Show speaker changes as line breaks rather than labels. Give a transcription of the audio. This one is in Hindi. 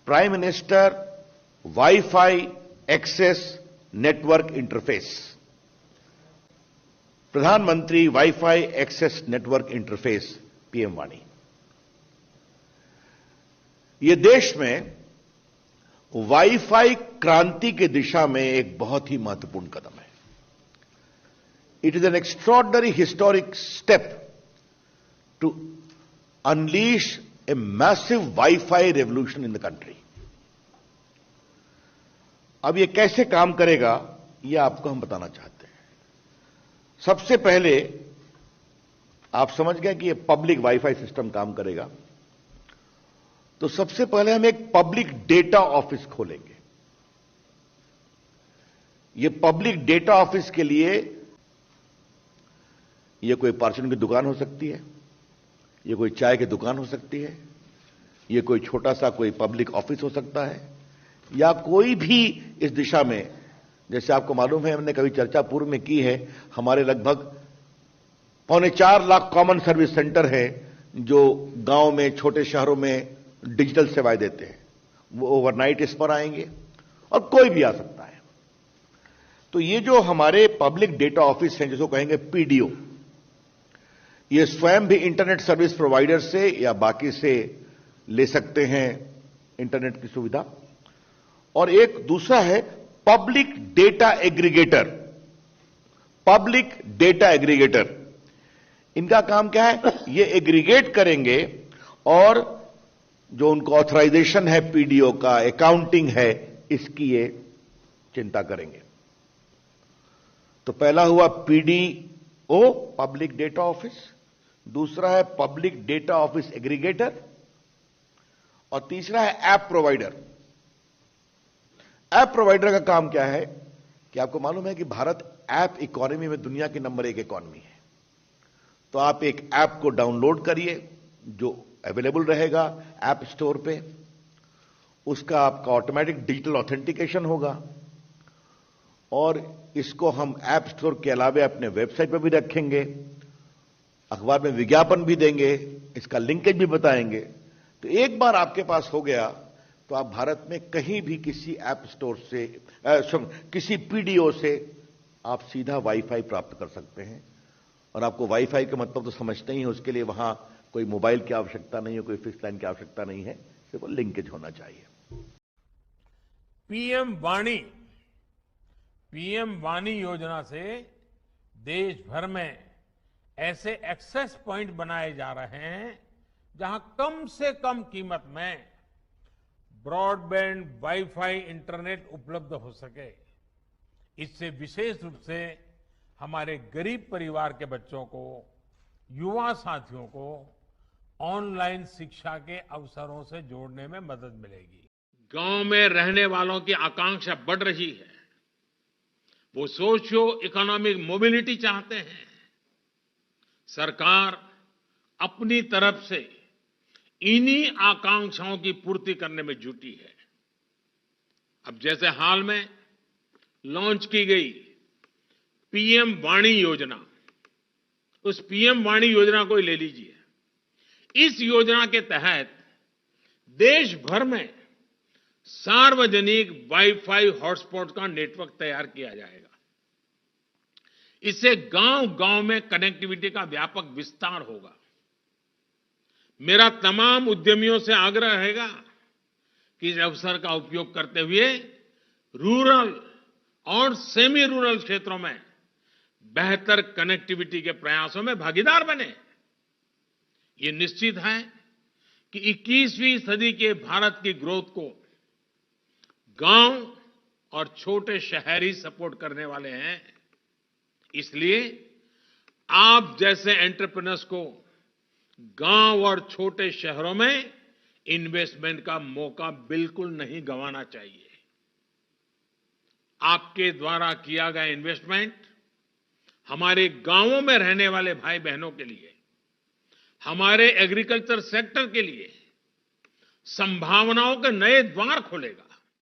Prime Minister WiFi access network interface. प्रधानमंत्री WiFi access network interface PM वाणी। ये देश में वाईफाई क्रांति की दिशा में एक बहुत ही महत्वपूर्ण कदम है। It is an extraordinary historic step to unleash a massive wifi revolution in the country. अब ये कैसे काम करेगा, ये आपको हम बताना चाहते हैं। सबसे पहले आप समझ गए कि ये पब्लिक वाईफाई सिस्टम काम करेगा, तो सबसे पहले हम एक पब्लिक डेटा ऑफिस खोलेंगे। ये पब्लिक डेटा ऑफिस के लिए ये कोई परचून की दुकान हो सकती है, ये कोई चाय की दुकान हो सकती है, ये कोई छोटा सा कोई पब्लिक ऑफिस हो सकता है, या कोई भी इस दिशा में, जैसे आपको मालूम है हमने कभी चर्चा पूर्व में की है, हमारे लगभग 4.25 लाख कॉमन सर्विस सेंटर हैं जो गांव में, छोटे शहरों में डिजिटल सेवाएं देते हैं। वो ओवरनाइट इस पर आएंगे और कोई भी आ सकता है। तो ये जो हमारे पब्लिक डेटा ऑफिस हैं, जिसको कहेंगे पीडीओ, ये स्वयं भी इंटरनेट सर्विस प्रोवाइडर से या बाकी से ले सकते हैं इंटरनेट की सुविधा। और एक दूसरा है public data aggregator. Public data aggregator, इनका काम क्या है? ये एग्रीगेट करेंगे और जो उनको ऑथराइजेशन है पीडीओ का, अकाउंटिंग है, इसकी ये चिंता करेंगे। तो पहला हुआ पीडीओ, पब्लिक डेटा ऑफिस, दूसरा है पब्लिक डेटा ऑफिस एग्रीगेटर, और तीसरा है ऐप प्रोवाइडर। ऐप प्रोवाइडर का काम क्या है कि आपको मालूम है कि भारत ऐप इकोनॉमी में दुनिया की नंबर 1 इकोनॉमी है। तो आप एक ऐप को डाउनलोड करिए जो अवेलेबल रहेगा ऐप स्टोर पे, उसका आपका ऑटोमेटिक डिजिटल ऑथेंटिकेशन होगा, और इसको हम ऐप स्टोर के अलावा अपने वेबसाइट पर भी रखेंगे, अखबार में विज्ञापन भी देंगे, इसका लिंकेज भी बताएंगे। तो एक बार आपके पास हो गया तो आप भारत में कहीं भी किसी ऐप स्टोर से किसी पीडीओ से आप सीधा वाईफाई प्राप्त कर सकते हैं। और आपको वाईफाई का मतलब तो समझते ही हैं, उसके लिए वहां कोई मोबाइल की आवश्यकता नहीं है, कोई फिक्स लाइन की आवश्यकता नहीं है, सिर्फ लिंकेज होना चाहिए।
पीएम वाणी योजना से देश भर में ऐसे एक्सेस पॉइंट बनाए जा रहे हैं जहां कम से कम कीमत में ब्रॉडबैंड वाईफाई इंटरनेट उपलब्ध हो सके। इससे विशेष रूप से हमारे गरीब परिवार के बच्चों को, युवा साथियों को ऑनलाइन शिक्षा के अवसरों से जोड़ने में मदद मिलेगी।
गांव में रहने वालों की आकांक्षा बढ़ रही है। वो सोशियो इकोनॉमिक मोबिलिटी चाहते हैं। सरकार अपनी तरफ से इन्हीं आकांक्षाओं की पूर्ति करने में जुटी है। अब जैसे हाल में लॉन्च की गई पीएम वाणी योजना, उस पीएम वाणी योजना को ले लीजिए। इस योजना के तहत देश भर में सार्वजनिक वाईफाई हॉटस्पॉट का नेटवर्क तैयार किया जाएगा। इससे गांव-गांव में कनेक्टिविटी का व्यापक विस्तार होगा। मेरा तमाम उद्यमियों से आग्रह रहेगा कि इस अवसर का उपयोग करते हुए रूरल और सेमी रूरल क्षेत्रों में बेहतर कनेक्टिविटी के प्रयासों में भागीदार बने। ये निश्चित है कि 21वीं सदी के भारत की ग्रोथ को गांव और छोटे शहर ही सपोर्ट करने वाले हैं। इसलिए आप जैसे एंटरप्रेन्योर्स को गांव और छोटे शहरों में इन्वेस्टमेंट का मौका बिल्कुल नहीं गंवाना चाहिए। आपके द्वारा किया गया इन्वेस्टमेंट हमारे गांवों में रहने वाले भाई बहनों के लिए, हमारे एग्रीकल्चर सेक्टर के लिए संभावनाओं के नए द्वार खोलेगा।